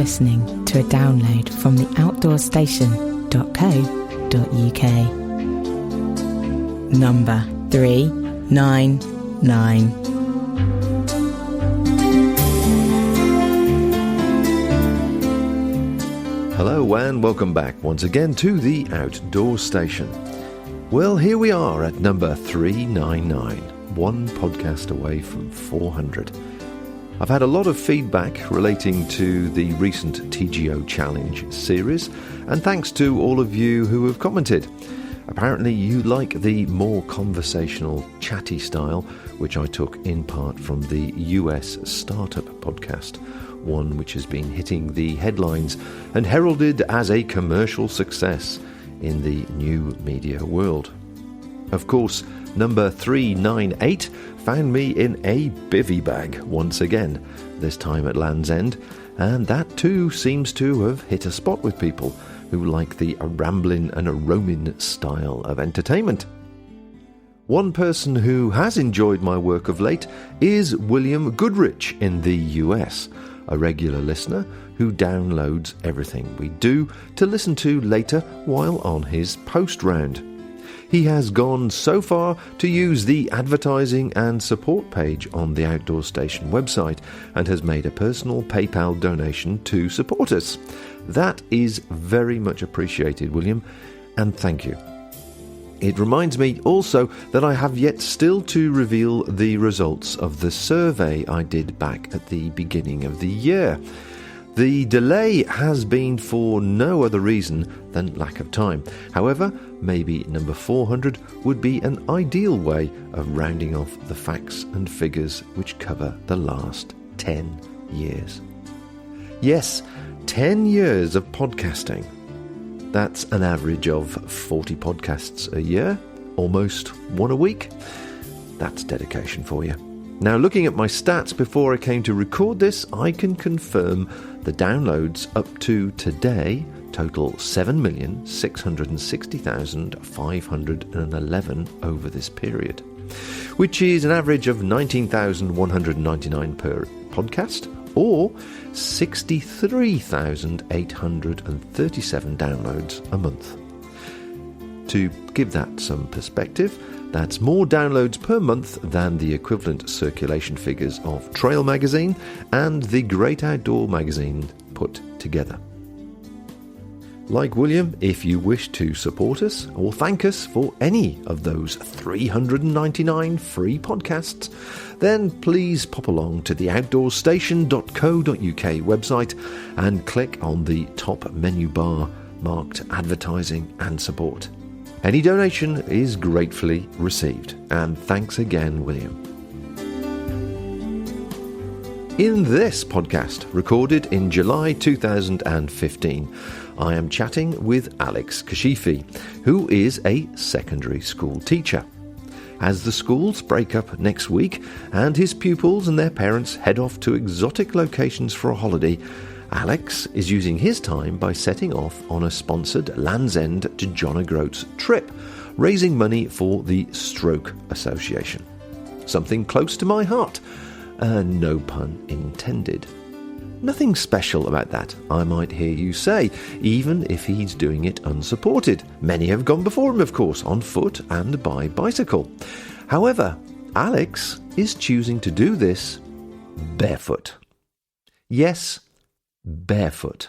listening to a download from the outdoorstation.co.uk. Number 399. Hello and welcome back once again to the Outdoor Station. Well, here we are at number 399, one podcast away from 400. I've had a lot of feedback relating to the recent TGO Challenge series, and thanks to all of you who have commented. Apparently you like the more conversational, chatty style, which I took in part from the US Startup podcast, one which has been hitting the headlines and heralded as a commercial success in the new media world. Of course, number 398 found me in a bivvy bag once again, this time at Land's End, and that too seems to have hit a spot with people who like the rambling and a roaming style of entertainment. One person who has enjoyed my work of late is William Goodrich in the US, a regular listener who downloads everything we do to listen to later while on his post round. He has gone so far to use the advertising and support page on the Outdoor Station website and has made a personal PayPal donation to support us. That is very much appreciated, William, and thank you. It reminds me also that I have yet still to reveal the results of the survey I did back at the beginning of the year. The delay has been for no other reason than lack of time. However, maybe number 400 would be an ideal way of rounding off the facts and figures which cover the last 10 years. Yes, 10 years of podcasting. That's an average of 40 podcasts a year, almost one a week. That's dedication for you. Now, looking at my stats before I came to record this, I can confirm the downloads up to today total 7,660,511 over this period, which is an average of 19,199 per podcast, or 63,837 downloads a month. To give that some perspective, that's more downloads per month than the equivalent circulation figures of Trail Magazine and the Great Outdoor Magazine put together. Like William, if you wish to support us or thank us for any of those 399 free podcasts, then please pop along to the outdoorstation.co.uk website and click on the top menu bar marked Advertising and Support. Any donation is gratefully received, and thanks again, William. In this podcast, recorded in July 2015, I am chatting with Alex Kashifi, who is a secondary school teacher. As the schools break up next week and his pupils and their parents head off to exotic locations for a holiday, Alex is using his time by setting off on a sponsored Land's End to John O'Groats trip, raising money for the Stroke Association. Something close to my heart, no pun intended. Nothing special about that, I might hear you say, even if he's doing it unsupported. Many have gone before him, of course, on foot and by bicycle. However, Alex is choosing to do this barefoot. Yes, barefoot.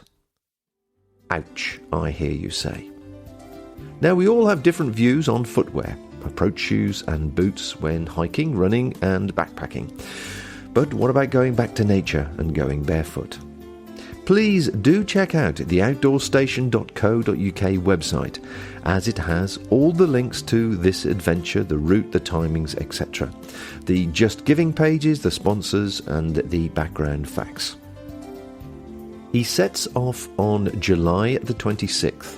Ouch, I hear you say. Now, we all have different views on footwear, approach shoes and boots when hiking, running and backpacking. But what about going back to nature and going barefoot? Please do check out the outdoorstation.co.uk website, as it has all the links to this adventure, the route, the timings, etc. The Just Giving pages, the sponsors and the background facts. He sets off on July the 26th.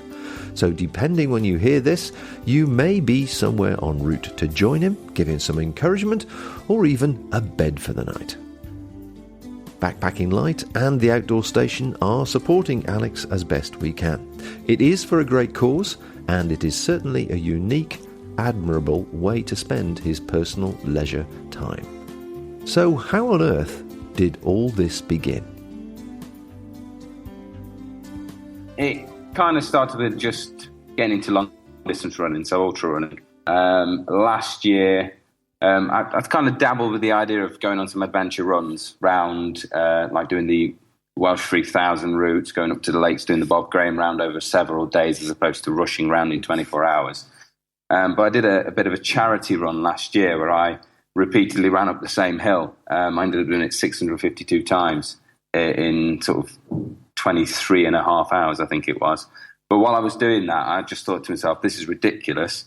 So depending when you hear this, you may be somewhere en route to join him, give him some encouragement, or even a bed for the night. Backpacking Light and the Outdoor Station are supporting Alex as best we can. It is for a great cause, and it is certainly a unique, admirable way to spend his personal leisure time. So how on earth did all this begin? It kind of started with just getting into long distance running, so ultra running. Last year, I'd kind of dabbled with the idea of going on some adventure runs round, like doing the Welsh 3000 routes, going up to the lakes, doing the Bob Graham round over several days as opposed to rushing round in 24 hours. But I did a bit of a charity run last year where I repeatedly ran up the same hill. I ended up doing it 652 times in sort of 23 and a half hours, I think it was. But while I was doing that, I just thought to myself, this is ridiculous.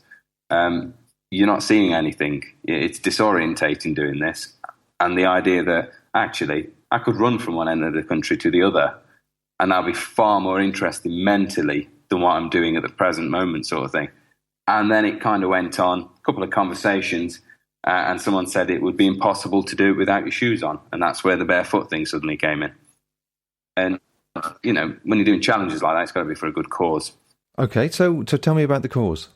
You're not seeing anything. It's disorientating doing this. And the idea that actually I could run from one end of the country to the other and that'll be far more interesting mentally than what I'm doing at the present moment, sort of thing. And then it kind of went on, a couple of conversations, and someone said it would be impossible to do it without your shoes on. And that's where the barefoot thing suddenly came in. And, you know, when you're doing challenges like that, it's got to be for a good cause. Okay, so tell me about the cause.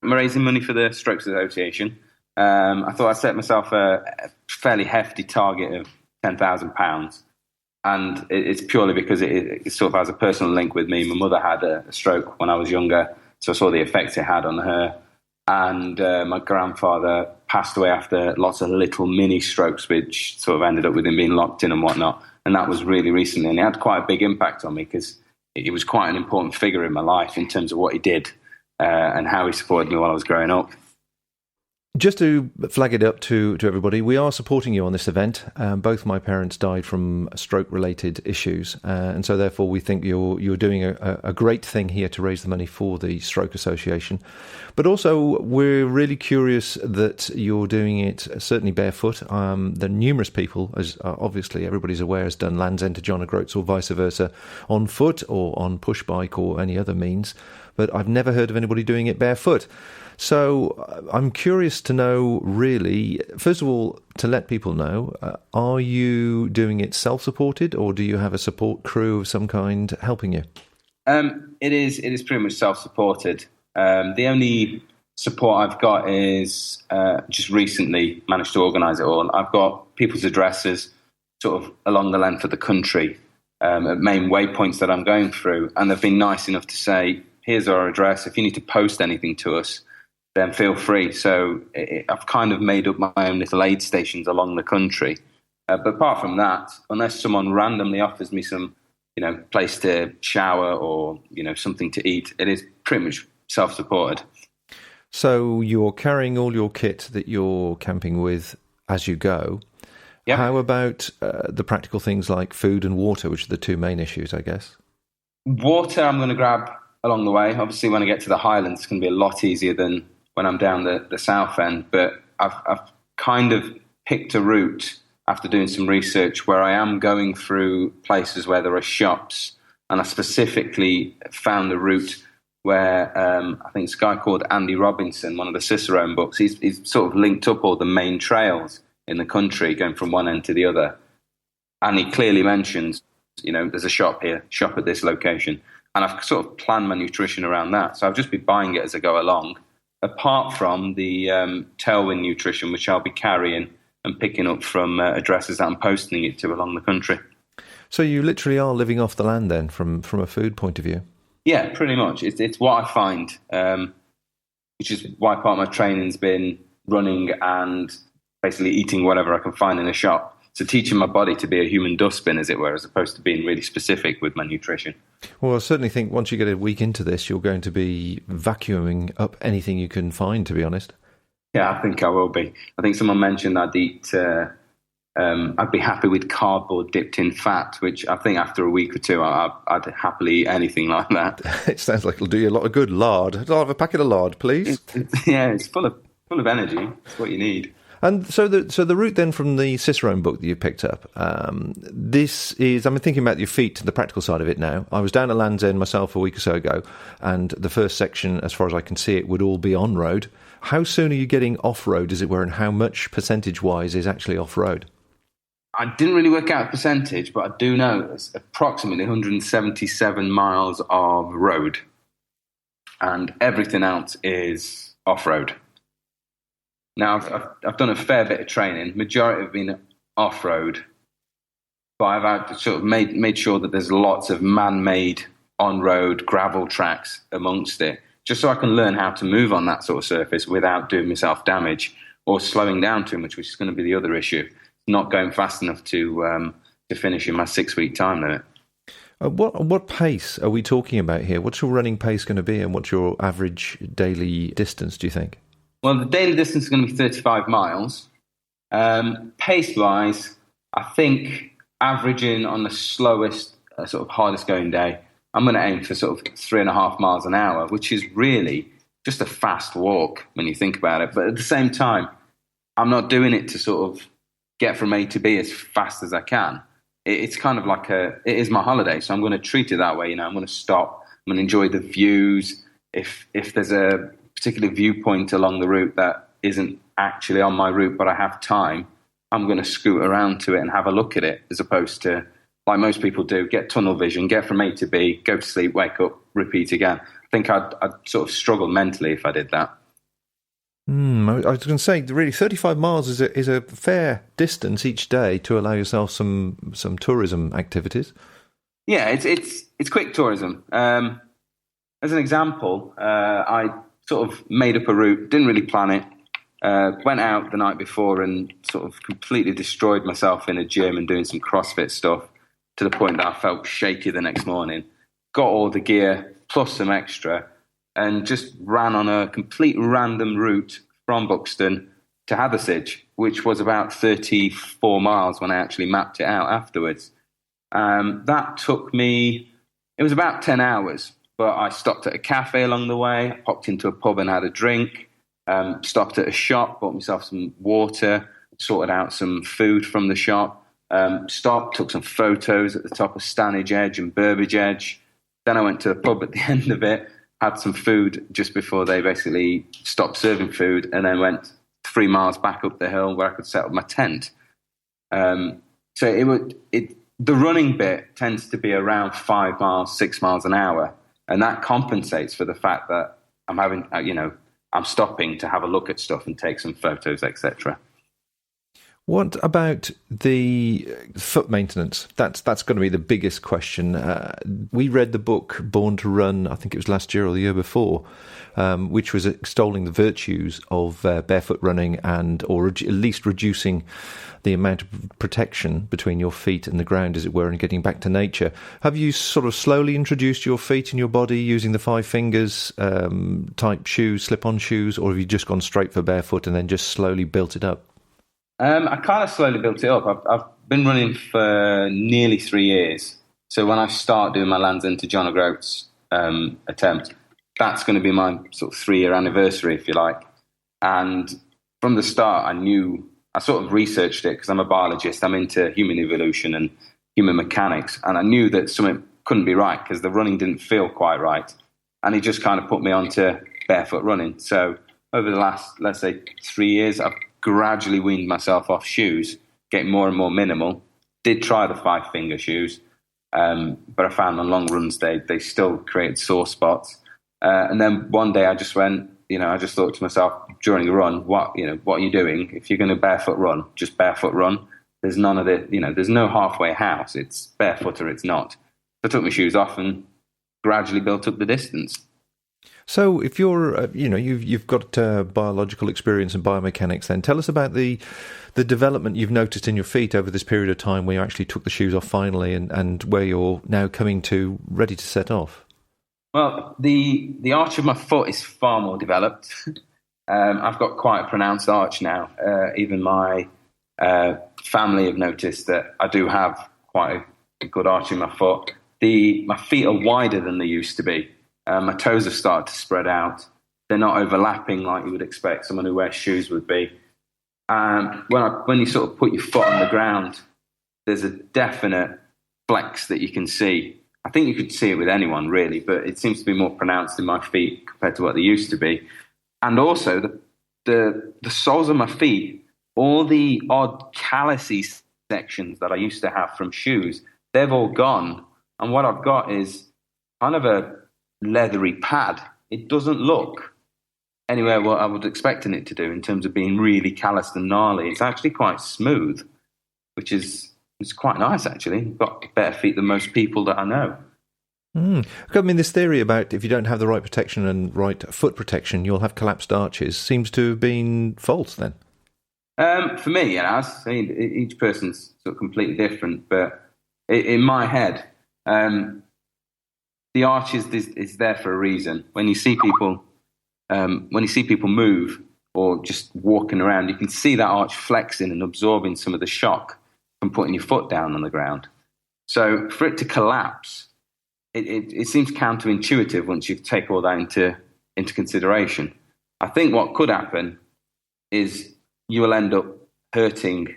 I'm raising money for the Strokes Association. I thought I'd set myself a fairly hefty target of £10,000. And it's purely because it sort of has a personal link with me. My mother had a stroke when I was younger, so I saw the effects it had on her. And my grandfather passed away after lots of little mini strokes, which sort of ended up with him being locked in and whatnot. And that was really recently. And it had quite a big impact on me because he was quite an important figure in my life in terms of what he did and how he supported me while I was growing up. Just to flag it up to everybody, we are supporting you on this event. Both my parents died from stroke-related issues, and so therefore we think you're doing a great thing here to raise the money for the Stroke Association. But also, we're really curious that you're doing it certainly barefoot. There are numerous people, as obviously everybody's aware, has done Land's End to John O'Groats or vice versa, on foot or on push bike or any other means. But I've never heard of anybody doing it barefoot. So I'm curious to know, really, first of all, to let people know, are you doing it self-supported or do you have a support crew of some kind helping you? It is pretty much self-supported. The only support I've got is just recently managed to organise it all. I've got people's addresses sort of along the length of the country at main waypoints that I'm going through, and they've been nice enough to say, here's our address. If you need to post anything to us, then feel free. So I've kind of made up my own little aid stations along the country. But apart from that, unless someone randomly offers me some, place to shower or, something to eat, it is pretty much self-supported. So you're carrying all your kit that you're camping with as you go. Yep. How about the practical things like food and water, which are the two main issues, I guess? Water I'm going to grab along the way. Obviously, when I get to the Highlands, it's going to be a lot easier than when I'm down the south end. But I've kind of picked a route after doing some research where I am going through places where there are shops. And I specifically found a route where I think it's a guy called Andy Robinson, one of the Cicerone books. He's sort of linked up all the main trails in the country going from one end to the other. And he clearly mentions, there's a shop here, shop at this location. And I've sort of planned my nutrition around that. So I'll just be buying it as I go along, apart from the Tailwind nutrition, which I'll be carrying and picking up from addresses that I'm posting it to along the country. So you literally are living off the land then, from a food point of view? Yeah, pretty much. It's what I find, which is why part of my training's been running and basically eating whatever I can find in a shop. So teaching my body to be a human dustbin, as it were, as opposed to being really specific with my nutrition. Well, I certainly think once you get a week into this, you're going to be vacuuming up anything you can find, to be honest. Yeah, I think I will be. I think someone mentioned I'd eat, I'd be happy with cardboard dipped in fat, which I think after a week or two, I'd happily eat anything like that. It sounds like it'll do you a lot of good. Lard. I'll have a packet of lard, please. It's full of energy. It's what you need. And so the route then from the Cicerone book that you picked up, this is, I'm thinking about your feet, the practical side of it now. I was down at Land's End myself a week or so ago, and the first section, as far as I can see it, would all be on-road. How soon are you getting off-road, as it were, and how much percentage-wise is actually off-road? I didn't really work out a percentage, but I do know it's approximately 177 miles of road, and everything else is off-road. Now, I've done a fair bit of training. Majority have been off-road, but I've had to sort of made sure that there's lots of man-made on-road gravel tracks amongst it, just so I can learn how to move on that sort of surface without doing myself damage or slowing down too much, which is going to be the other issue. Not going fast enough to finish in my 6-week time limit. What pace are we talking about here? What's your running pace going to be, and what's your average daily distance, do you think? Well, the daily distance is going to be 35 miles. Pace-wise, I think averaging on the slowest, sort of hardest going day, I'm going to aim for sort of 3.5 miles an hour, which is really just a fast walk when you think about it. But at the same time, I'm not doing it to sort of get from A to B as fast as I can. It's kind of like it is my holiday, so I'm going to treat it that way. I'm going to stop. I'm going to enjoy the views. If there's a particular viewpoint along the route that isn't actually on my route, but I have time, I'm going to scoot around to it and have a look at it, as opposed to, like most people do, get tunnel vision, get from A to B, go to sleep, wake up, repeat again. I think I'd sort of struggle mentally if I did that. I was going to say, really, 35 miles is a fair distance each day to allow yourself some tourism activities. Yeah, it's quick tourism. As an example, I sort of made up a route, didn't really plan it, went out the night before and sort of completely destroyed myself in a gym and doing some CrossFit stuff to the point that I felt shaky the next morning. Got all the gear plus some extra, and just ran on a complete random route from Buxton to Hathersage, which was about 34 miles when I actually mapped it out afterwards. That took me, it was about 10 hours, but I stopped at a cafe along the way, popped into a pub and had a drink, stopped at a shop, bought myself some water, sorted out some food from the shop, stopped, took some photos at the top of Stanage Edge and Burbage Edge. Then I went to the pub at the end of it, had some food just before they basically stopped serving food, and then went 3 miles back up the hill where I could set up my tent. So the running bit tends to be around 5 miles, 6 miles an hour, and that compensates for the fact that I'm having, I'm stopping to have a look at stuff and take some photos, etc. What about the foot maintenance? That's going to be the biggest question. We read the book Born to Run, I think it was last year or the year before, which was extolling the virtues of barefoot running or at least reducing the amount of protection between your feet and the ground, as it were, and getting back to nature. Have you sort of slowly introduced your feet and your body using the 5 fingers type shoes, slip-on shoes, or have you just gone straight for barefoot and then just slowly built it up? I kind of slowly built it up. I've been running for nearly 3 years. So when I start doing my Land's End to John O'Groats attempt, that's going to be my sort of 3-year anniversary, if you like. And from the start, I sort of researched it because I'm a biologist. I'm into human evolution and human mechanics. And I knew that something couldn't be right because the running didn't feel quite right. And it just kind of put me onto barefoot running. So over the last, let's say, 3 years, I've gradually weaned myself off shoes, getting more and more minimal. Did try the 5-finger shoes, but I found on long runs they still created sore spots. And then one day I just went, I just thought to myself during the run, what are you doing? If you're going to barefoot run, just barefoot run. There's none of it, there's no halfway house. It's barefoot or it's not. So I took my shoes off and gradually built up the distance. So if you're, you've got biological experience and biomechanics, then tell us about the development you've noticed in your feet over this period of time where you actually took the shoes off finally and where you're now coming to ready to set off. Well, the arch of my foot is far more developed. I've got quite a pronounced arch now. Even my family have noticed that I do have quite a good arch in my foot. My feet are wider than they used to be. My toes have started to spread out. They're not overlapping like you would expect someone who wears shoes would be. When you sort of put your foot on the ground, there's a definite flex that you can see. I think you could see it with anyone, really, but it seems to be more pronounced in my feet compared to what they used to be. And also, the soles of my feet, all the odd callousy sections that I used to have from shoes, they've all gone. And what I've got is kind of a leathery pad. It doesn't look anywhere what I was expecting it to do in terms of being really calloused and gnarly. It's actually quite smooth, which is quite nice, actually. I've got better feet than most people that I know. I mean, this theory about if you don't have the right protection and right foot protection, you'll have collapsed arches seems to have been false then. For me, each person's sort of completely different, but in my head, the arch is there for a reason. When you see people move or just walking around, you can see that arch flexing and absorbing some of the shock from putting your foot down on the ground. So for it to collapse, it seems counterintuitive once you take all that into consideration. I think what could happen is you will end up hurting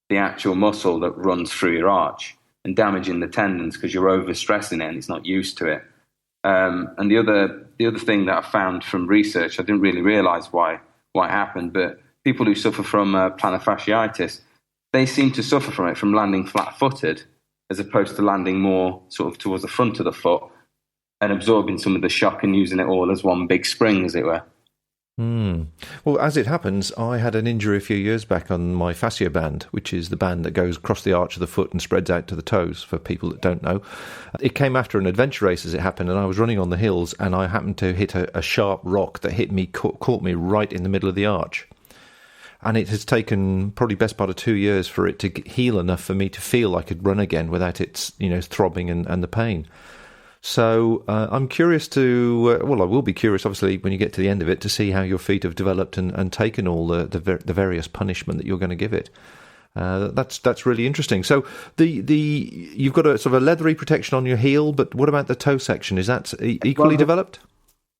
the actual muscle that runs through your arch and damaging the tendons because you're overstressing it and it's not used to it. And the other thing that I found from research, I didn't really realise why it happened, but people who suffer from plantar fasciitis, they seem to suffer from it from landing flat-footed as opposed to landing more sort of towards the front of the foot and absorbing some of the shock and using it all as one big spring, as it were. Well, as it happens, I had an injury a few years back on my fascia band, which is the band that goes across the arch of the foot and spreads out to the toes, for people that don't know. It came after an adventure race as it happened, and I was running on the hills, and I happened to hit a sharp rock that caught me right in the middle of the arch. And it has taken probably best part of 2 years for it to heal enough for me to feel I could run again without it, throbbing and the pain. So I'm curious to, I will be curious, obviously, when you get to the end of it, to see how your feet have developed and taken all the various punishment that you're going to give it. That's really interesting. So you've got a sort of a leathery protection on your heel, but what about the toe section? Is that equally developed?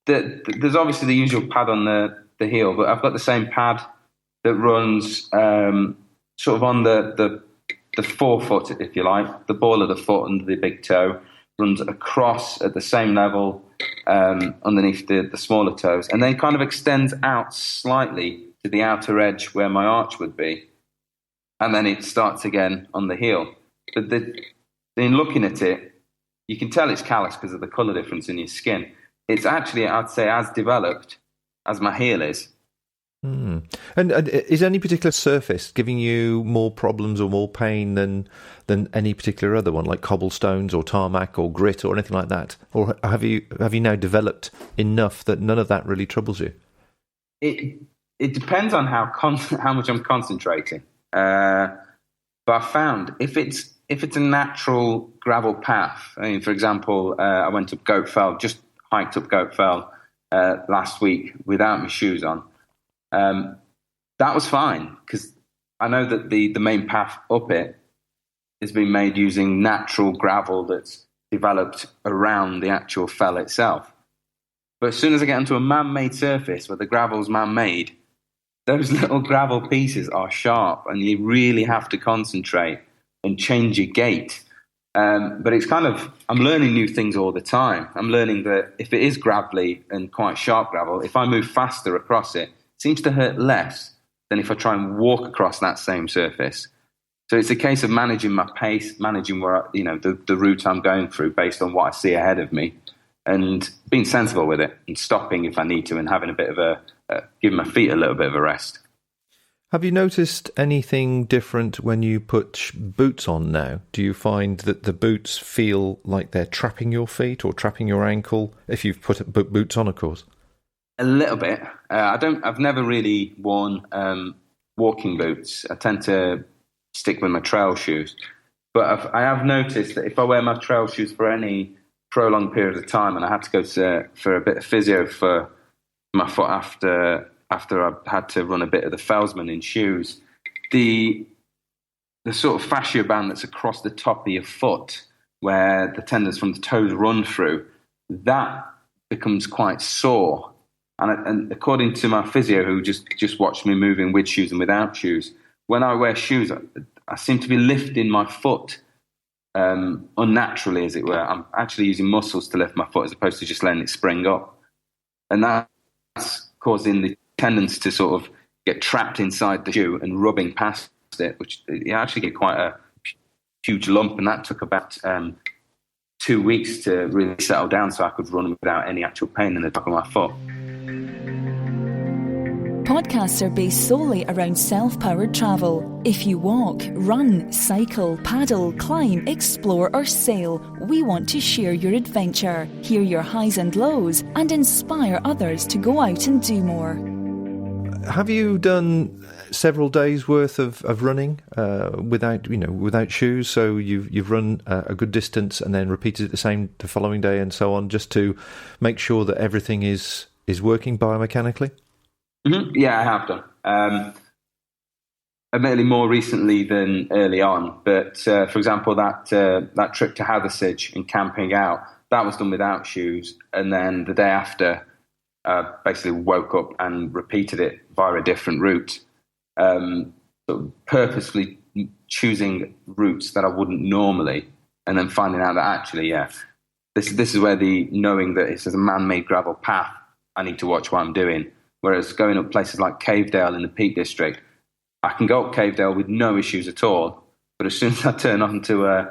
There's obviously the usual pad on the heel, but I've got the same pad that runs sort of on the forefoot, if you like, the ball of the foot under the big toe. Runs across at the same level underneath the smaller toes, and then kind of extends out slightly to the outer edge where my arch would be, and then it starts again on the heel. But in looking at it, you can tell it's callous because of the colour difference in your skin. It's actually, I'd say, as developed as my heel is. And is any particular surface giving you more problems or more pain than any particular other one, like cobblestones or tarmac or grit or anything like that? Or have you now developed enough that none of that really troubles you? It depends on how much I'm concentrating. But I found if it's a natural gravel path, I mean, for example, I went up Goat Fell, just hiked up Goat Fell last week without my shoes on. That was fine because I know that the main path up it has been made using natural gravel that's developed around the actual fell itself. But as soon as I get onto a man-made surface where the gravel's man-made, those little gravel pieces are sharp and you really have to concentrate and change your gait. But it's kind of, I'm learning new things all the time. I'm learning that if it is gravelly and quite sharp gravel, if I move faster across it, seems to hurt less than if I try and walk across that same surface. So it's a case of managing my pace, managing where the route I'm going through based on what I see ahead of me, and being sensible with it and stopping if I need to, and having a bit of giving my feet a little bit of a rest. Have you noticed anything different when you put boots on now? Do you find that the boots feel like they're trapping your feet or trapping your ankle if you've put boots on, of course? A little bit. I've never really worn walking boots. I tend to stick with my trail shoes. But I have noticed that if I wear my trail shoes for any prolonged period of time, and I had to go for a bit of physio for my foot after I had to run a bit of the Felsman in shoes, the sort of fascia band that's across the top of your foot, where the tendons from the toes run through, that becomes quite sore. And according to my physio, who just watched me moving with shoes and without shoes, when I wear shoes, I seem to be lifting my foot unnaturally, as it were. I'm actually using muscles to lift my foot as opposed to just letting it spring up. And that's causing the tendons to sort of get trapped inside the shoe and rubbing past it, which you actually get quite a huge lump. And that took about 2 weeks to really settle down so I could run without any actual pain in the top of my foot. Podcasts are based solely around self-powered travel. If you walk, run, cycle, paddle, climb, explore or sail, we want to share your adventure, hear your highs and lows, and inspire others to go out and do more. Have you done several days worth of running without shoes? So you've run a good distance and then repeated it the following day and so on, just to make sure that everything is working biomechanically? Mm-hmm. Yeah, I have done. Admittedly, more recently than early on. But for example, that trip to Hathersage and camping out, that was done without shoes. And then the day after, basically woke up and repeated it via a different route. Sort of purposefully choosing routes that I wouldn't normally, and then finding out that actually, this is where the knowing that it's a man-made gravel path, I need to watch what I'm doing. Whereas going up places like Cavedale in the Peak District, I can go up Cavedale with no issues at all. But as soon as I turn onto a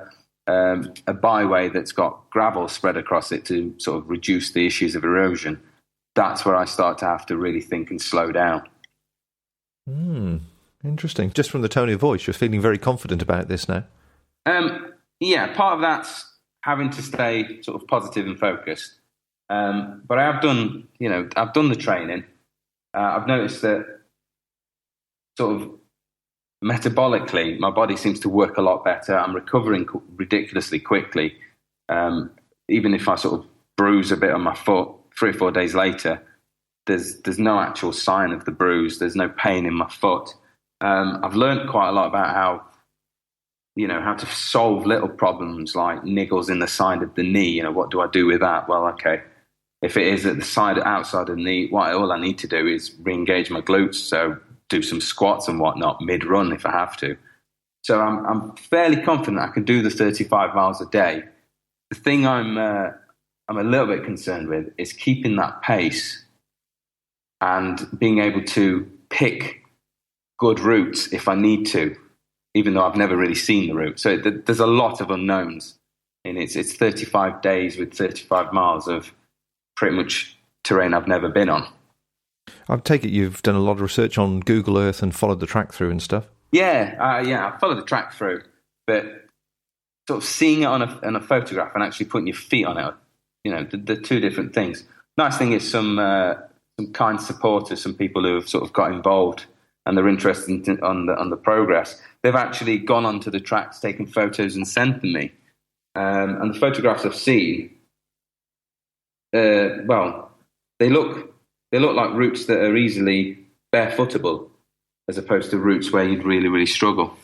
byway that's got gravel spread across it to sort of reduce the issues of erosion, that's where I start to have to really think and slow down. Interesting. Just from the tone of your voice, you're feeling very confident about this now. Yeah, part of that's having to stay sort of positive and focused. But I have done, I've done the training. I've noticed that sort of metabolically, my body seems to work a lot better. I'm recovering ridiculously quickly. Even if I sort of bruise a bit on my foot 3 or 4 days later, there's no actual sign of the bruise. There's no pain in my foot. I've learned quite a lot about how to solve little problems like niggles in the side of the knee. What do I do with that? Well, okay. If it is at the outside of the knee, all I need to do is re-engage my glutes, so do some squats and whatnot mid-run if I have to. So I'm fairly confident I can do the 35 miles a day. The thing I'm a little bit concerned with is keeping that pace and being able to pick good routes if I need to, even though I've never really seen the route. So there's a lot of unknowns. And it's 35 days with 35 miles of pretty much terrain I've never been on. I take it you've done a lot of research on Google Earth and followed the track through and stuff. Yeah, I followed the track through, but sort of seeing it on a photograph and actually putting your feet on it, the two different things. Nice thing is some kind supporters, some people who have sort of got involved and they're interested on the progress. They've actually gone onto the tracks, taken photos and sent them me. And the photographs I've seen, they look like routes that are easily barefootable, as opposed to routes where you'd really, really struggle.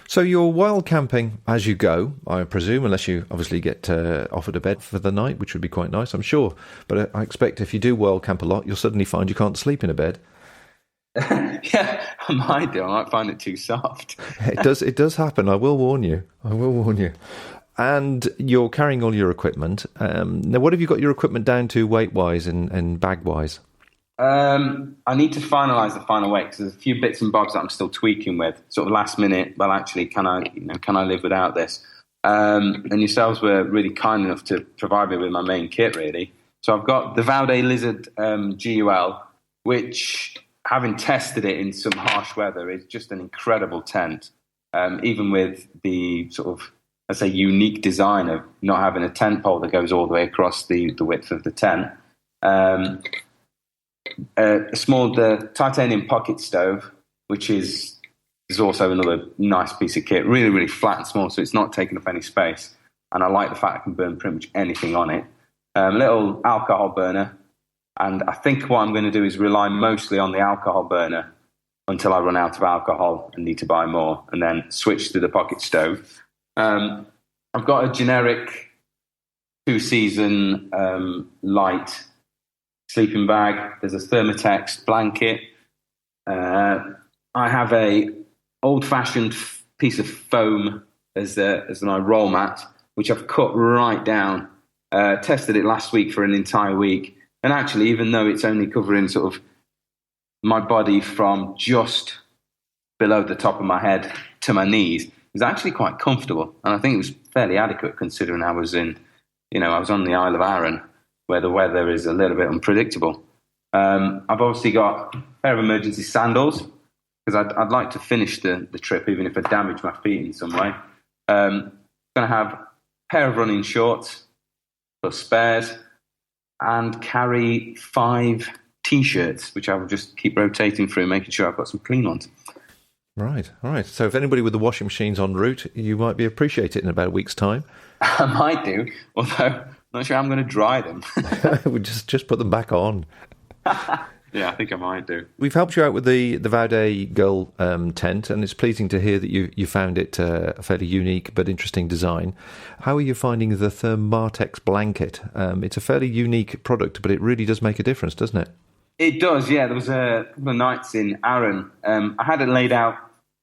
So you're wild camping as you go, I presume, unless you obviously get offered a bed for the night, which would be quite nice, I'm sure. But I expect if you do wild camp a lot, you'll suddenly find you can't sleep in a bed. Yeah, I might do. I might find it too soft. It does happen. I will warn you. And you're carrying all your equipment. Now, what have you got your equipment down to weight-wise and bag-wise? I need to finalise the final weight because there's a few bits and bobs that I'm still tweaking with. Sort of last minute. Well, actually, can I live without this? And yourselves were really kind enough to provide me with my main kit, really. So I've got the Vaude Lizard GUL, which, having tested it in some harsh weather, is just an incredible tent. Even with the sort of, let's say, unique design of not having a tent pole that goes all the way across the width of the tent. The titanium pocket stove, which is also another nice piece of kit, really, really flat and small, so it's not taking up any space. And I like the fact I can burn pretty much anything on it. Little alcohol burner. And I think what I'm going to do is rely mostly on the alcohol burner until I run out of alcohol and need to buy more, and then switch to the pocket stove. I've got a generic 2-season light sleeping bag. There's a Thermotex blanket. I have a old-fashioned piece of foam as my roll mat, which I've cut right down. Tested it last week for an entire week. And actually, even though it's only covering sort of my body from just below the top of my head to my knees, it's actually quite comfortable. And I think it was fairly adequate considering I was on the Isle of Arran, where the weather is a little bit unpredictable. I've obviously got a pair of emergency sandals because I'd like to finish the trip even if I damage my feet in some way. Going to have a pair of running shorts plus spares and carry 5 T-shirts, which I will just keep rotating through, making sure I've got some clean ones. Right, all right. So if anybody with the washing machines en route, you might be appreciate it in about a week's time. I might do, although I'm not sure I'm going to dry them. We just put them back on. Yeah, I think I might do. We've helped you out with the Vaude Gull tent, and it's pleasing to hear that you found it a fairly unique but interesting design. How are you finding the Thermartex blanket? It's a fairly unique product, but it really does make a difference, doesn't it? It does, yeah. There was a couple of nights in Arran. I had it laid out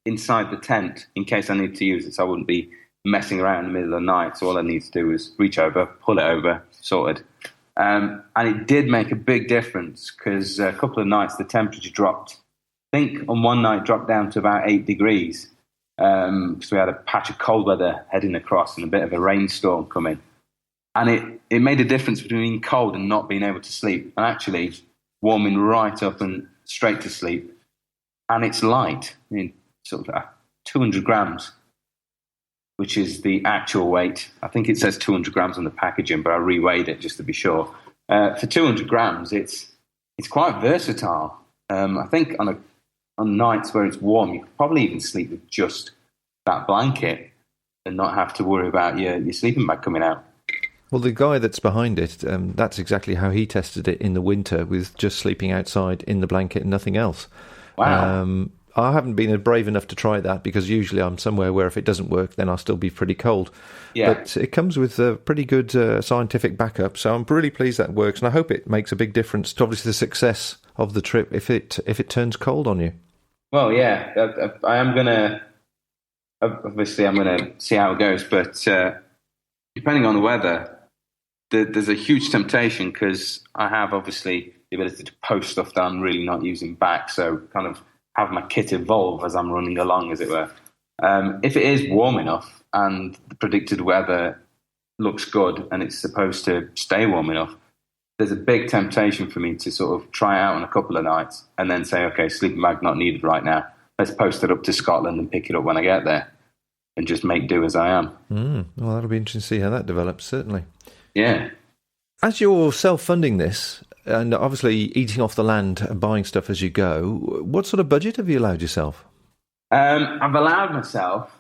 inside the tent in case I needed to use it, so I wouldn't be messing around in the middle of the night. So all I need to do was reach over, pull it over, sorted. And it did make a big difference because a couple of nights the temperature dropped. I think on one night dropped down to about 8 degrees because we had a patch of cold weather heading across and a bit of a rainstorm coming. And it made a difference between cold and not being able to sleep, and actually warming right up and straight to sleep. And it's light, I mean, sort of 200 grams, which is the actual weight. I think it says 200 grams on the packaging, but I reweighed it just to be sure. For 200 grams, it's quite versatile. I think on nights where it's warm, you could probably even sleep with just that blanket and not have to worry about your sleeping bag coming out. Well, the guy that's behind it, that's exactly how he tested it in the winter, with just sleeping outside in the blanket and nothing else. Wow. I haven't been brave enough to try that because usually I'm somewhere where if it doesn't work, then I'll still be pretty cold. Yeah. But it comes with a pretty good scientific backup, so I'm really pleased that works, and I hope it makes a big difference to obviously the success of the trip if it turns cold on you. Well, yeah, I'm going to see how it goes, but depending on the weather, there's a huge temptation because I have obviously the ability to post stuff that I'm really not using back, so kind of have my kit evolve as I'm running along, as it were. If it is warm enough and the predicted weather looks good and it's supposed to stay warm enough, there's a big temptation for me to sort of try it out on a couple of nights and then say, okay, sleeping bag not needed right now. Let's post it up to Scotland and pick it up when I get there and just make do as I am. Well, that'll be interesting to see how that develops, certainly. Yeah. As you're self-funding this, and obviously eating off the land and buying stuff as you go, what sort of budget have you allowed yourself? I've allowed myself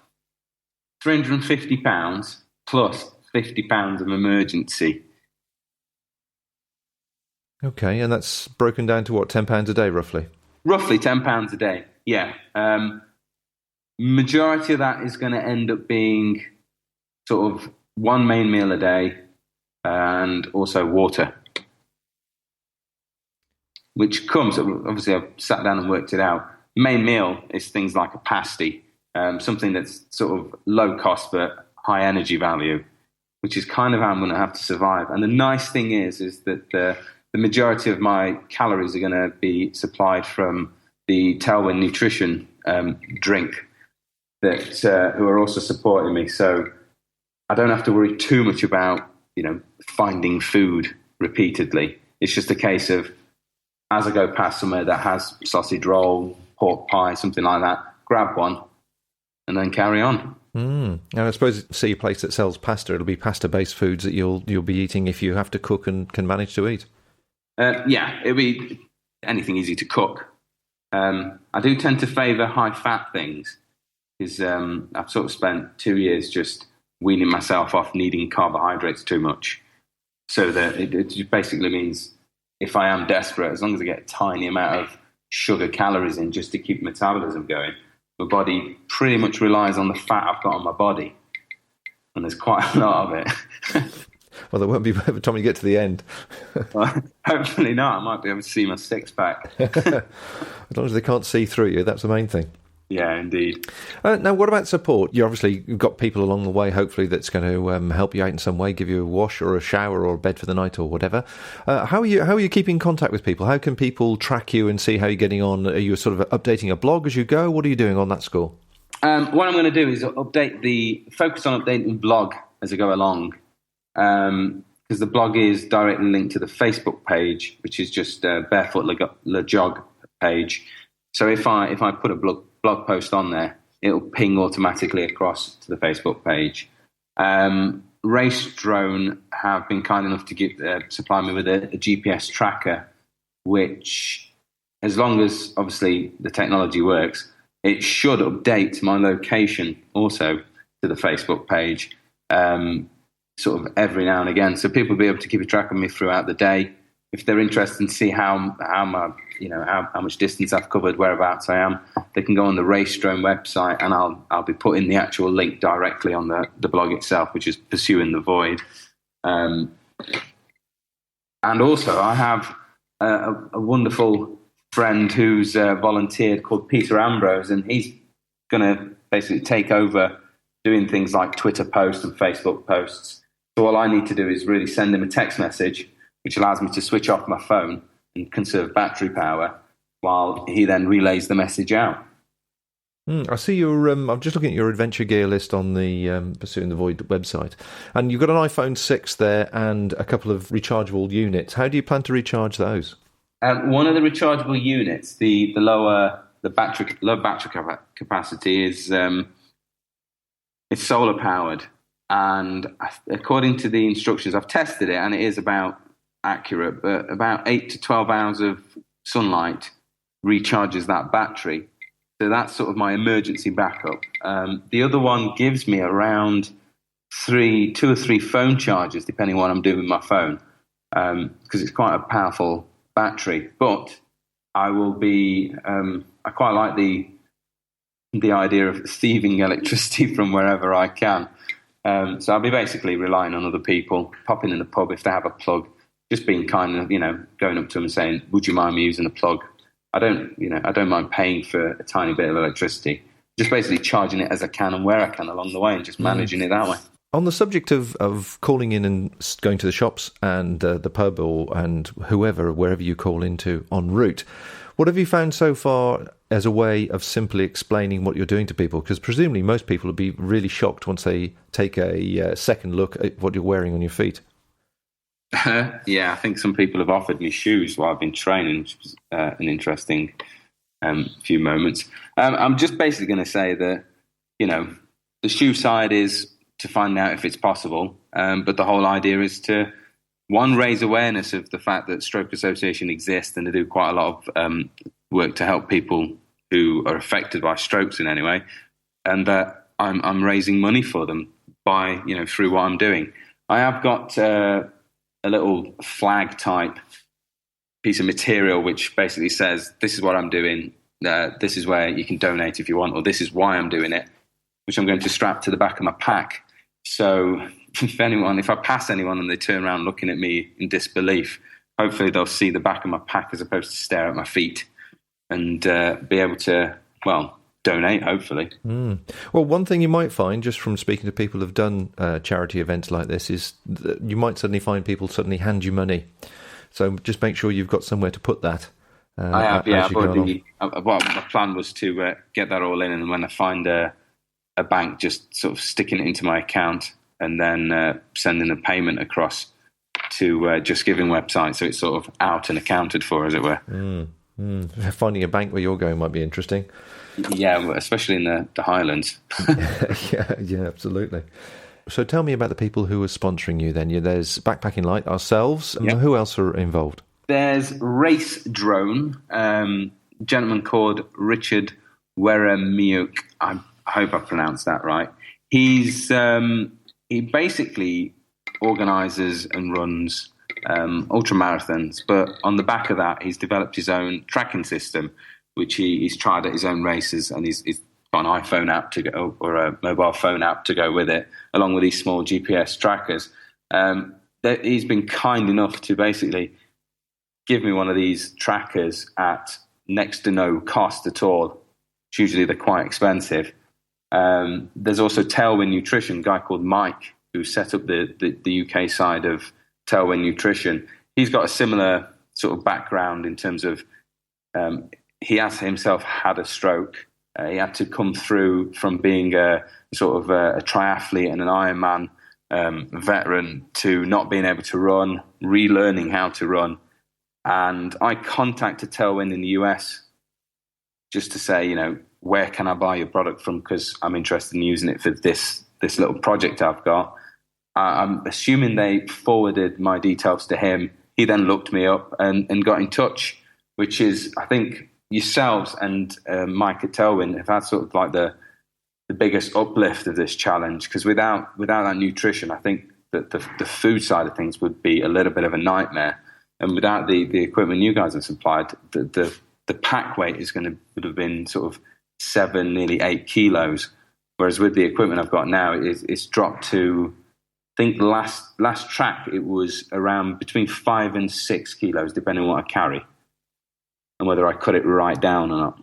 £350 plus £50 of emergency. Okay, and that's broken down to what, £10 a day roughly? Roughly £10 a day, yeah. Majority of that is going to end up being sort of one main meal a day and also water. Which comes, obviously I've sat down and worked it out. Main meal is things like a pasty, something that's sort of low cost but high energy value, which is kind of how I'm going to have to survive. And the nice thing is that the majority of my calories are going to be supplied from the Tailwind Nutrition drink that who are also supporting me. So I don't have to worry too much about, finding food repeatedly. It's just a case of, as I go past somewhere that has sausage roll, pork pie, something like that, grab one and then carry on. And I suppose, see a place that sells pasta, it'll be pasta-based foods that you'll be eating if you have to cook and can manage to eat. Yeah, it'll be anything easy to cook. I do tend to favour high-fat things because I've sort of spent 2 years just weaning myself off needing carbohydrates too much. So that it just basically means if I am desperate, as long as I get a tiny amount of sugar calories in just to keep metabolism going, my body pretty much relies on the fat I've got on my body. And there's quite a lot of it. Well, there won't be by the time you get to the end. Well, hopefully not. I might be able to see my six-pack. As long as they can't see through you, that's the main thing. Yeah, indeed. Now, what about support? You obviously got people along the way, hopefully, that's going to help you out in some way, give you a wash or a shower or a bed for the night or whatever. How are you keeping contact with people? How can people track you and see how you're getting on? Are you sort of updating a blog as you go? What are you doing on that score? What I'm going to do is focus on updating the blog as I go along. because the blog is directly linked to the Facebook page, which is just Barefoot LEJOG page. So if I put a blog post on there, it'll ping automatically across to the Facebook page. Race Drone have been kind enough to supply me with a GPS tracker, which, as long as obviously the technology works, it should update my location also to the Facebook page, sort of every now and again, so people will be able to keep a track of me throughout the day. If they're interested in see how much distance I've covered, whereabouts I am, they can go on the Race Drone website, and I'll be putting the actual link directly on the blog itself, which is Pursuing the Void. And also, I have a wonderful friend who's volunteered called Peter Ambrose, and he's going to basically take over doing things like Twitter posts and Facebook posts. So all I need to do is really send him a text message, which allows me to switch off my phone and conserve battery power while he then relays the message out. I see your. I'm just looking at your adventure gear list on the Pursuing the Void website, and you've got an iPhone 6 there and a couple of rechargeable units. How do you plan to recharge those? One of the rechargeable units, the low battery capacity, is it's solar powered, and according to the instructions, I've tested it, and it is about accurate, but about 8 to 12 hours of sunlight recharges that battery. So that's sort of my emergency backup. The other one gives me around 2 or 3 phone charges, depending on what I'm doing with my phone, because it's quite a powerful battery. But I will be, I quite like the idea of thieving electricity from wherever I can. So I'll be basically relying on other people, popping in the pub if they have a plug, just being kind of, going up to them and saying, would you mind me using a plug? I don't mind paying for a tiny bit of electricity, just basically charging it as I can and where I can along the way and just managing it that way. On the subject of calling in and going to the shops and the pub and wherever you call into en route, what have you found so far as a way of simply explaining what you're doing to people? Because presumably most people will be really shocked once they take a second look at what you're wearing on your feet. Yeah, I think some people have offered me shoes while I've been training, which was an interesting few moments. I'm just basically going to say that, the shoe side is to find out if it's possible, but the whole idea is to, one, raise awareness of the fact that Stroke Association exists, and they do quite a lot of work to help people who are affected by strokes in any way, and that I'm raising money for them by, through what I'm doing. I have got a little flag type piece of material which basically says, this is what I'm doing, this is where you can donate if you want, or this is why I'm doing it, which I'm going to strap to the back of my pack. So if I pass anyone and they turn around looking at me in disbelief, hopefully they'll see the back of my pack as opposed to stare at my feet and be able to, donate, hopefully. Well, one thing you might find, just from speaking to people who've done charity events like this, is that you might suddenly find people suddenly hand you money. So just make sure you've got somewhere to put that. I have, yeah. My plan was to get that all in, and when I find a bank, just sort of sticking it into my account and then sending a payment across to Just Giving website, so it's sort of out and accounted for, as it were. Finding a bank where you're going might be interesting. Yeah, especially in the Highlands. yeah, absolutely. So tell me about the people who are sponsoring you then. There's Backpacking Light, ourselves, and who else are involved? There's Race Drone, a gentleman called Richard Weremiuk. I hope I pronounced that right. He basically organises and runs ultra marathons, but on the back of that, he's developed his own tracking system, which he's tried at his own races, and he's got an iPhone app to go, or a mobile phone app to go with it, along with these small GPS trackers. He's been kind enough to basically give me one of these trackers at next to no cost at all. Usually they're quite expensive. There's also Tailwind Nutrition, a guy called Mike, who set up the UK side of Tailwind Nutrition. He's got a similar sort of background in terms of he has himself had a stroke. He had to come through from being a sort of a triathlete and an Ironman veteran to not being able to run, relearning how to run. And I contacted Tailwind in the US just to say, where can I buy your product from? Because I'm interested in using it for this little project I've got. I'm assuming they forwarded my details to him. He then looked me up and got in touch, which is, I think, yourselves and Mike at Tailwind have had sort of like the biggest uplift of this challenge, because without that nutrition, I think that the food side of things would be a little bit of a nightmare. And without the equipment you guys have supplied, the pack weight would have been sort of 7, nearly 8 kilos. Whereas with the equipment I've got now, it's dropped to, I think last track it was around between 5 and 6 kilos, depending on what I carry and whether I cut it right down or not.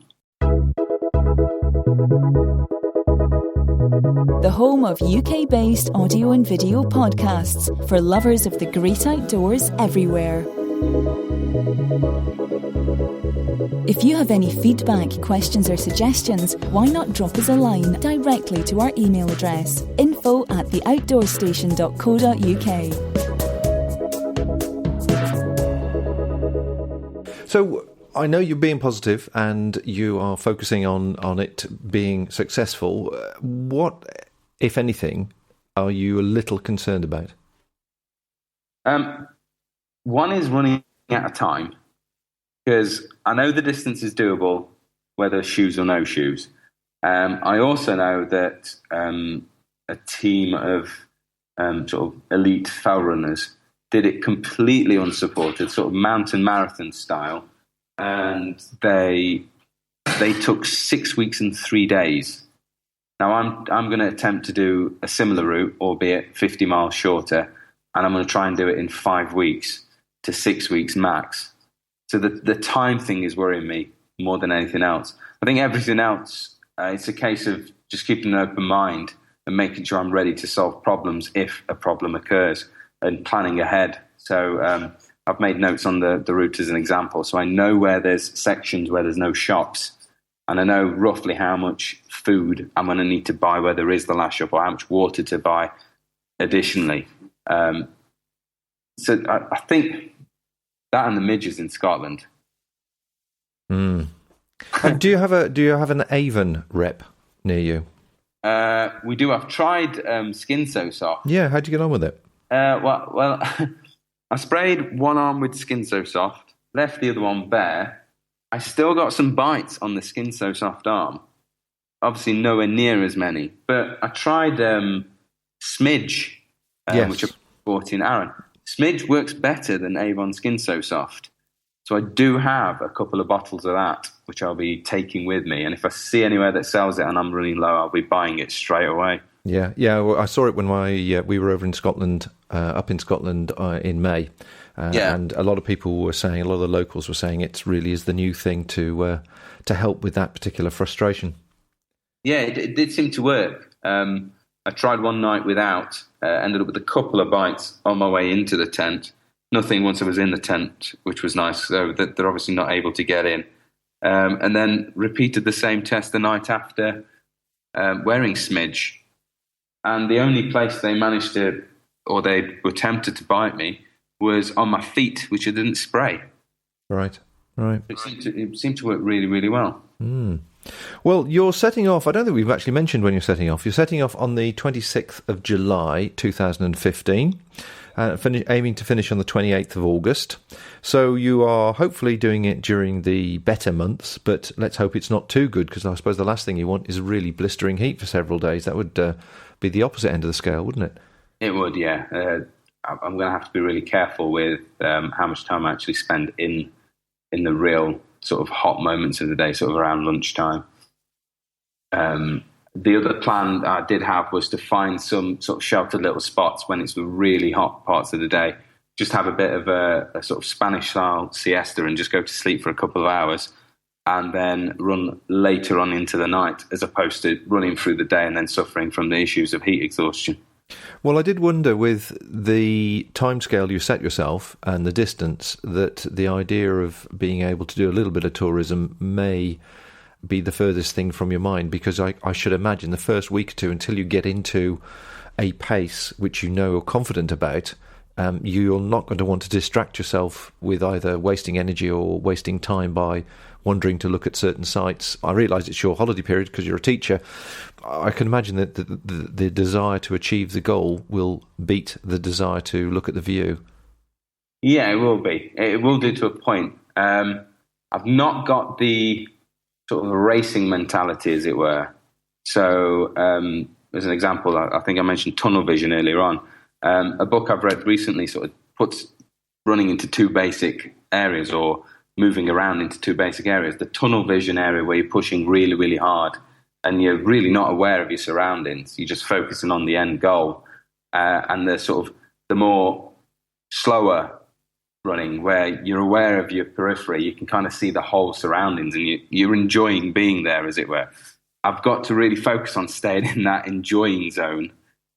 The home of UK-based audio and video podcasts for lovers of the great outdoors everywhere. If you have any feedback, questions or suggestions, why not drop us a line directly to our email address, info@theoutdoorstation.co.uk. So I know you're being positive and you are focusing on it being successful. What, if anything, are you a little concerned about? One is running out of time, because I know the distance is doable, whether shoes or no shoes. I also know that a team of sort of elite fell runners did it completely unsupported, sort of mountain marathon style, and they took 6 weeks and 3 days. Now I'm going to attempt to do a similar route, albeit 50 miles shorter, and I'm going to try and do it in 5 weeks to 6 weeks max. So the time thing is worrying me more than anything else. I think everything else, it's a case of just keeping an open mind and making sure I'm ready to solve problems if a problem occurs and planning ahead. So I've made notes on the route as an example. So I know where there's sections where there's no shops, and I know roughly how much food I'm going to need to buy where there is the last shop, or how much water to buy additionally. So I think that and the midges in Scotland. Do you have an Avon rep near you? We do. I've tried Skin So Soft. Yeah, how'd you get on with it? Well, I sprayed one arm with Skin So Soft, left the other one bare. I still got some bites on the Skin So Soft arm. Obviously nowhere near as many, but I tried Smidge, which I bought in Arran. Smidge works better than Avon Skin So Soft. So I do have a couple of bottles of that, which I'll be taking with me. And if I see anywhere that sells it and I'm running low, I'll be buying it straight away. Yeah. Well, I saw it when we were over in Scotland, up in Scotland in May. And a lot of people were saying, a lot of the locals were saying it really is the new thing to help with that particular frustration. Yeah, it did seem to work. I tried one night without, ended up with a couple of bites on my way into the tent. Nothing once I was in the tent, which was nice. So they're obviously not able to get in. And then repeated the same test the night after, wearing Smidge. And the only place they managed to, or they were tempted to bite me, was on my feet, which I didn't spray. Right. It seemed to work really, really well. Well, you're setting off, I don't think we've actually mentioned when you're setting off. You're setting off on the 26th of July, 2015, aiming to finish on the 28th of August. So you are hopefully doing it during the better months, but let's hope it's not too good, because I suppose the last thing you want is really blistering heat for several days. That would be the opposite end of the scale, wouldn't it? It would, yeah. I'm going to have to be really careful with how much time I actually spend in the real sort of hot moments of the day, sort of around lunchtime. The other plan I did have was to find some sort of sheltered little spots when it's the really hot parts of the day. Just have a bit of a sort of Spanish-style siesta and just go to sleep for a couple of hours and then run later on into the night, as opposed to running through the day and then suffering from the issues of heat exhaustion. Well, I did wonder, with the timescale you set yourself and the distance, that the idea of being able to do a little bit of tourism may be the furthest thing from your mind, because I should imagine the first week or two, until you get into a pace which you know you're confident about, you're not going to want to distract yourself with either wasting energy or wasting time by wandering to look at certain sites. I realise it's your holiday period because you're a teacher. I can imagine that the desire to achieve the goal will beat the desire to look at the view. Yeah, it will be. It will do to a point. I've not got the sort of racing mentality, as it were. So, as an example, I think I mentioned tunnel vision earlier on. A book I've read recently sort of puts running into two basic areas, or moving around into two basic areas. The tunnel vision area, where you're pushing really, really hard and you're really not aware of your surroundings. You're just focusing on the end goal. And the sort of the more slower running, where you're aware of your periphery, you can kind of see the whole surroundings and you're enjoying being there, as it were. I've got to really focus on staying in that enjoying zone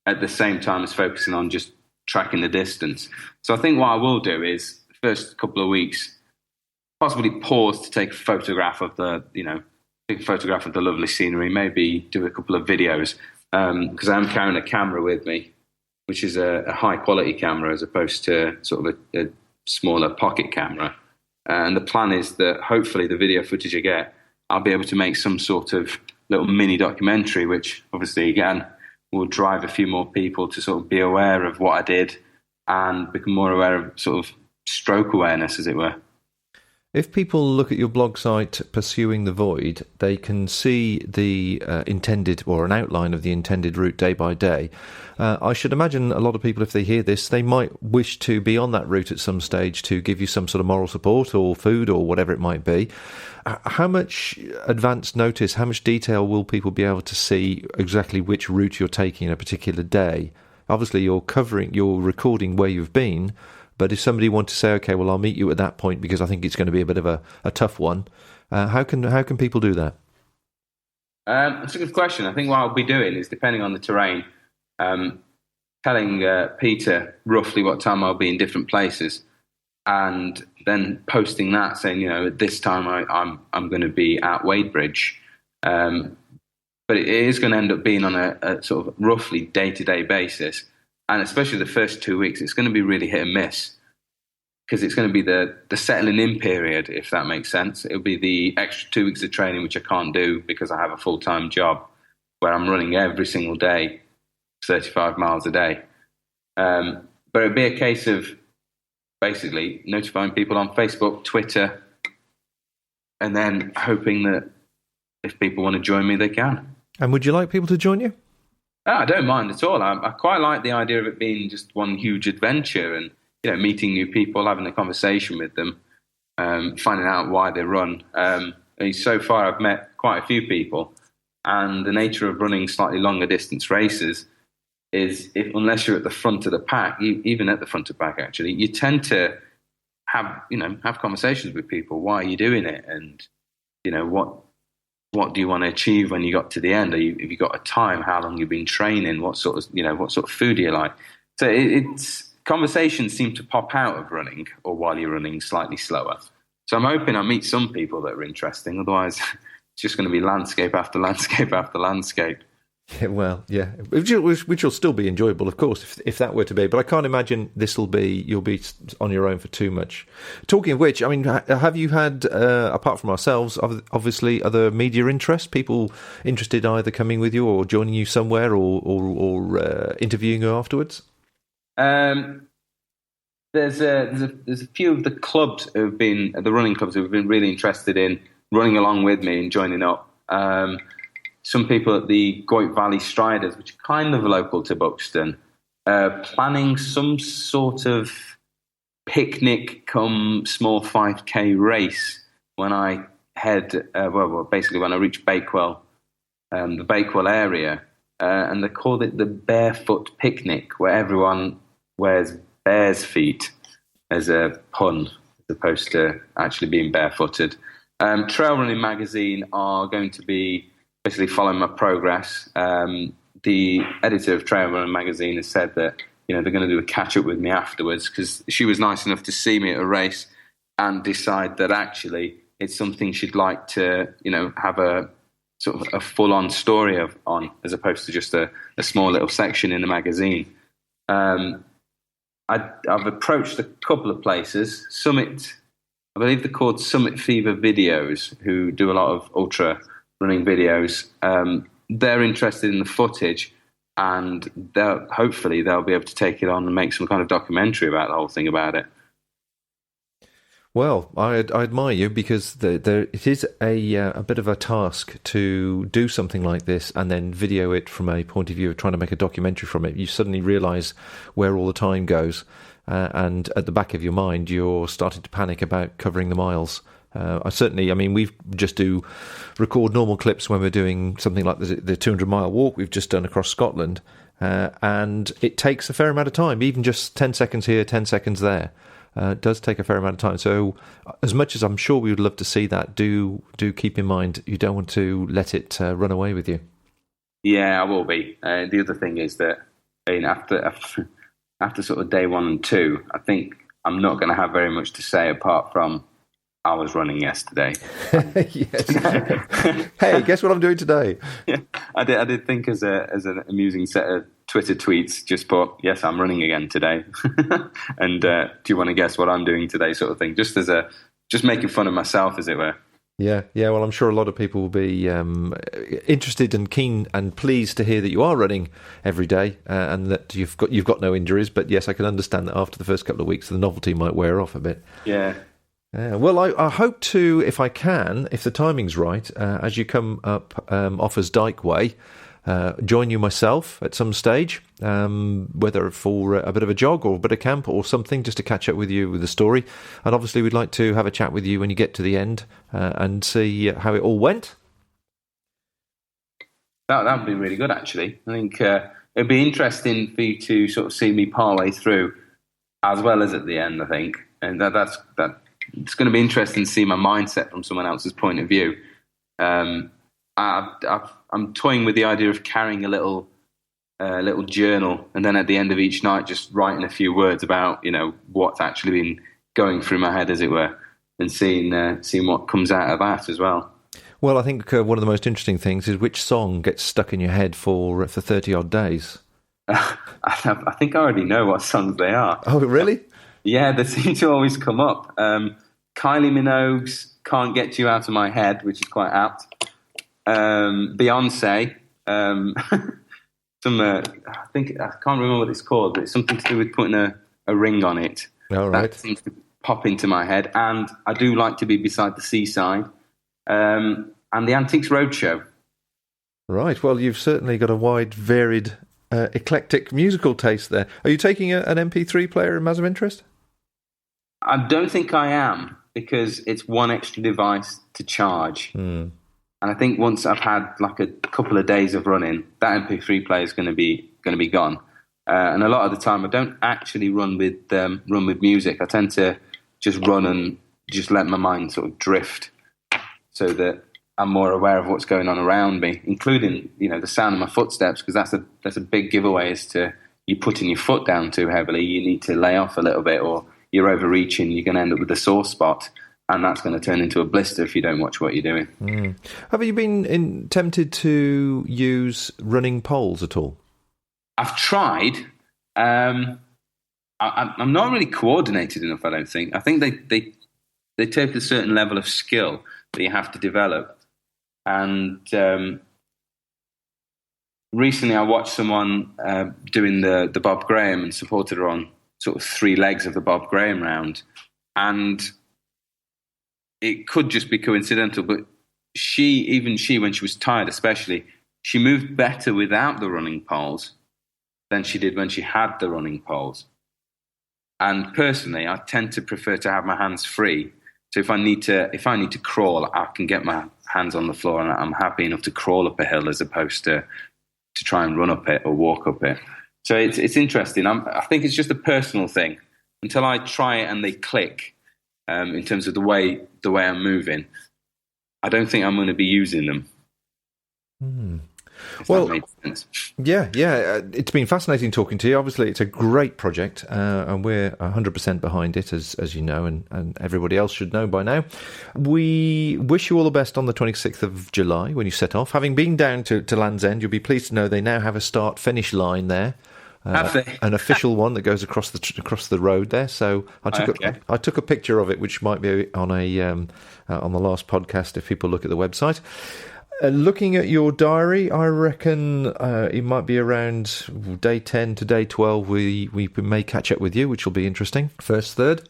at the same time as focusing on just tracking the distance. So I think what I will do is, first couple of weeks, possibly pause to take a photograph of the lovely scenery, maybe do a couple of videos, because I'm carrying a camera with me, which is a high quality camera as opposed to sort of a smaller pocket camera. And the plan is that hopefully the video footage I get, I'll be able to make some sort of little mini documentary, which obviously, again, will drive a few more people to sort of be aware of what I did and become more aware of sort of stroke awareness, as it were. If people look at your blog site, Pursuing the Void, they can see the intended, or an outline of the intended route day by day. I should imagine a lot of people, if they hear this, they might wish to be on that route at some stage to give you some sort of moral support or food or whatever it might be. How much advance notice, how much detail will people be able to see exactly which route you're taking in a particular day? Obviously, you're recording where you've been, but if somebody wanted to say, okay, well, I'll meet you at that point because I think it's going to be a bit of a tough one, how can people do that? It's a good question. I think what I'll be doing is, depending on the terrain, telling Peter roughly what time I'll be in different places, and then posting that, saying, at this time I'm going to be at Wadebridge. But it is going to end up being on a sort of roughly day-to-day basis. And especially the first 2 weeks, it's going to be really hit and miss, because it's going to be the settling in period, if that makes sense. It'll be the extra 2 weeks of training, which I can't do because I have a full-time job where I'm running every single day, 35 miles a day. But it'll be a case of basically notifying people on Facebook, Twitter, and then hoping that if people want to join me, they can. And would you like people to join you? I don't mind at all. I quite like the idea of it being just one huge adventure and, meeting new people, having a conversation with them, finding out why they run. So far, I've met quite a few people, and the nature of running slightly longer distance races is, unless you're at the front of the pack, even at the front of the pack, actually, you tend to have conversations with people. Why are you doing it? And, what do you want to achieve when you got to the end? Have you got a time? How long you've been training? What sort of food do you like? So it's conversations seem to pop out of running, or while you're running slightly slower. So I'm hoping I meet some people that are interesting. Otherwise, it's just going to be landscape after landscape after landscape. Yeah, well, yeah, which will still be enjoyable, of course, if that were to be. But I can't imagine you'll be on your own for too much. Talking of which, I mean, have you had, apart from ourselves, obviously, other media interests? People interested either coming with you or joining you somewhere or interviewing you afterwards? There's a few of the clubs the running clubs who've been really interested in running along with me and joining up. Some people at the Goit Valley Striders, which are kind of local to Buxton, planning some sort of picnic come small 5K race when I head, basically when I reach Bakewell, the Bakewell area. And they called it the Barefoot Picnic, where everyone wears bear's feet as a pun, as opposed to actually being barefooted. Trail Running Magazine are going to be basically following my progress. The editor of Trail Running Magazine has said that they're going to do a catch-up with me afterwards, because she was nice enough to see me at a race and decide that actually it's something she'd like to have a sort of a full-on story on, as opposed to just a small little section in the magazine. I've approached a couple of places. Summit, I believe they're called Summit Fever Videos, who do a lot of ultra running videos. They're interested in the footage, and hopefully they'll be able to take it on and make some kind of documentary about the whole thing about it. Well, I admire you, because it is a bit of a task to do something like this and then video it from a point of view of trying to make a documentary from it. You suddenly realise where all the time goes, and at the back of your mind, you're starting to panic about covering the miles. We just do record normal clips when we're doing something like the 200-mile walk we've just done across Scotland, and it takes a fair amount of time, even just 10 seconds here, 10 seconds there. It does take a fair amount of time. So as much as I'm sure we would love to see that, do keep in mind you don't want to let it run away with you. Yeah, I will be. The other thing is that after sort of day 1 and 2, I think I'm not going to have very much to say apart from I was running yesterday. Yes. Hey, guess what I'm doing today? Yeah, I did think as an amusing set of Twitter tweets, just put, yes, I'm running again today. And do you want to guess what I'm doing today, sort of thing, just making fun of myself, as it were. Yeah. Well, I'm sure a lot of people will be interested and keen and pleased to hear that you are running every day, and that you've got no injuries. But yes, I can understand that after the first couple of weeks, the novelty might wear off a bit. Yeah. Well, I hope to, if I can, if the timing's right, as you come up Offers Dyke Way, join you myself at some stage, whether for a bit of a jog or a bit of camp or something, just to catch up with you with the story. And obviously we'd like to have a chat with you when you get to the end, and see how it all went. That would be really good, actually. I think it'd be interesting for you to sort of see me partway through as well as at the end, I think. And that's it's going to be interesting to see my mindset from someone else's point of view. I'm toying with the idea of carrying a little journal, and then at the end of each night, just writing a few words about what's actually been going through my head, as it were, and seeing what comes out of that as well. Well, I think one of the most interesting things is which song gets stuck in your head for 30 odd days. I think I already know what songs they are. Oh, really? Yeah, they seem to always come up. Kylie Minogue's "Can't Get You Out of My Head," which is quite apt. Beyonce. I think I can't remember what it's called, but it's something to do with putting a ring on it. All right. That seems to pop into my head. And I do like to be beside the seaside. And the Antiques Roadshow. Right. Well, you've certainly got a wide, varied, eclectic musical taste there. Are you taking an MP3 player as of interest? I don't think I am, because it's one extra device to charge. And I think once I've had like a couple of days of running, that MP3 player is going to be gone. And a lot of the time, I don't actually run with music. I tend to just run and just let my mind sort of drift, so that I'm more aware of what's going on around me, including the sound of my footsteps, because that's a big giveaway as to you putting your foot down too heavily. You need to lay off a little bit, or you're overreaching. You're going to end up with a sore spot. And that's going to turn into a blister if you don't watch what you're doing. Have you been tempted to use running poles at all? I've tried. I'm not really coordinated enough, I don't think. I think they take a certain level of skill that you have to develop. And recently I watched someone doing the Bob Graham and supported her on sort of 3 legs of the Bob Graham round. And it could just be coincidental, but she, when she was tired especially, she moved better without the running poles than she did when she had the running poles. And personally, I tend to prefer to have my hands free. So if I need to crawl, I can get my hands on the floor, and I'm happy enough to crawl up a hill as opposed to try and run up it or walk up it. So it's interesting. I think it's just a personal thing. Until I try it and they click, in terms of the way I'm moving, I don't think I'm going to be using them. Well, that makes sense. Yeah. It's been fascinating talking to you. Obviously, it's a great project, and we're 100% behind it, as you know, and everybody else should know by now. We wish you all the best on the 26th of July when you set off. Having been down to Land's End, you'll be pleased to know they now have a start-finish line there. An official one that goes across the road there. So I took a picture of it, which might be on the last podcast if people look at the website. Looking at your diary, I reckon it might be around day 10 to day 12 we may catch up with you, which will be interesting, first third.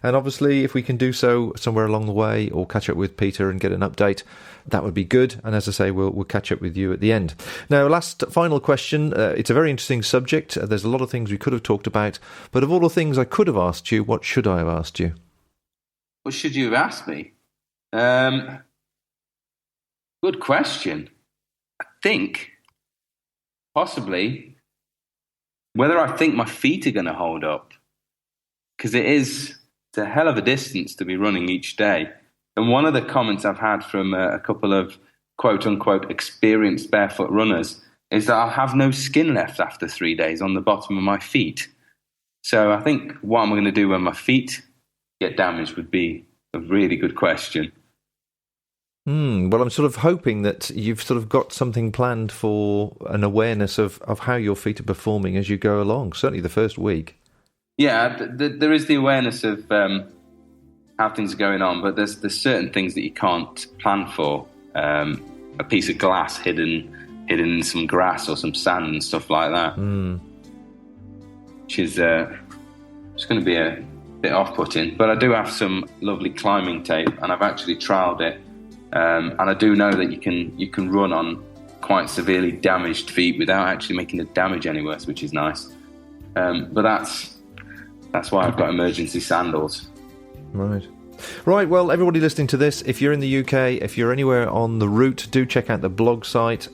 And obviously, if we can do so somewhere along the way or catch up with Peter and get an update, that would be good. And as I say, we'll catch up with you at the end. Now, final question. It's a very interesting subject. There's a lot of things we could have talked about. But of all the things I could have asked you, what should I have asked you? What should you have asked me? Good question. I think possibly whether I think my feet are going to hold up, because it's a hell of a distance to be running each day. And one of the comments I've had from a couple of quote unquote experienced barefoot runners is that I'll have no skin left after 3 days on the bottom of my feet. So I think what I'm going to do when my feet get damaged would be a really good question. Well, I'm sort of hoping that you've sort of got something planned for an awareness of how your feet are performing as you go along, certainly the first week. Yeah, there is the awareness of how things are going on, but there's certain things that you can't plan for. A piece of glass hidden in some grass or some sand and stuff like that. Which is it's going to be a bit off-putting. But I do have some lovely climbing tape, and I've actually trialled it. And I do know that you can run on quite severely damaged feet without actually making the damage any worse, which is nice. But that's why I've got emergency sandals. Right, well, everybody listening to this, if you're in the UK, if you're anywhere on the route, do check out the blog site.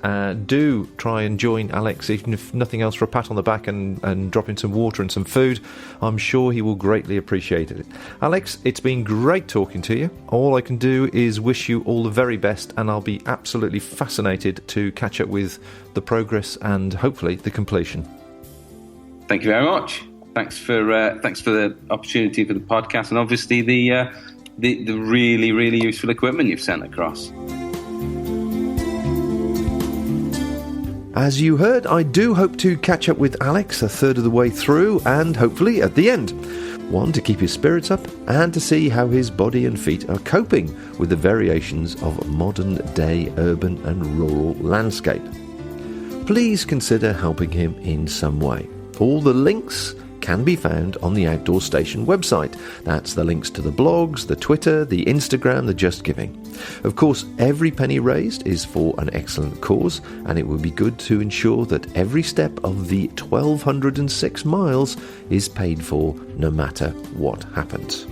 Do try and join Alex, even if nothing else, for a pat on the back and drop in some water and some food. I'm sure he will greatly appreciate it. Alex, it's been great talking to you. All I can do is wish you all the very best, and I'll be absolutely fascinated to catch up with the progress and hopefully the completion. Thank you very much. Thanks for the opportunity for the podcast, and obviously the really, really useful equipment you've sent across. As you heard, I do hope to catch up with Alex a third of the way through, and hopefully at the end. One, to keep his spirits up, and to see how his body and feet are coping with the variations of modern-day urban and rural landscape. Please consider helping him in some way. All the links can be found on the Outdoor Station website. That's the links to the blogs, the Twitter, the Instagram, the Just Giving. Of course, every penny raised is for an excellent cause, and it would be good to ensure that every step of the 1,206 miles is paid for, no matter what happens.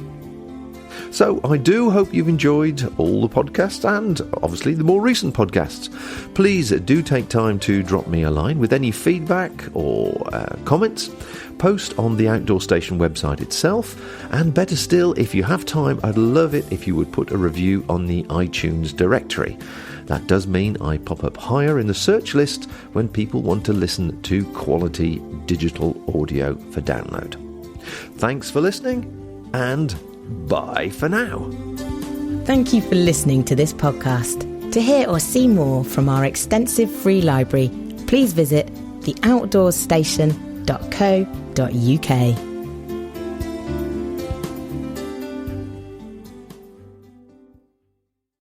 So I do hope you've enjoyed all the podcasts and obviously the more recent podcasts. Please do take time to drop me a line with any feedback or comments. Post on the Outdoor Station website itself, and better still, if you have time, I'd love it if you would put a review on the iTunes directory. That does mean I pop up higher in the search list when people want to listen to quality digital audio for download. Thanks for listening, and bye for now. Thank you for listening to this podcast. To hear or see more from our extensive free library, please visit theoutdoorstation.co.uk.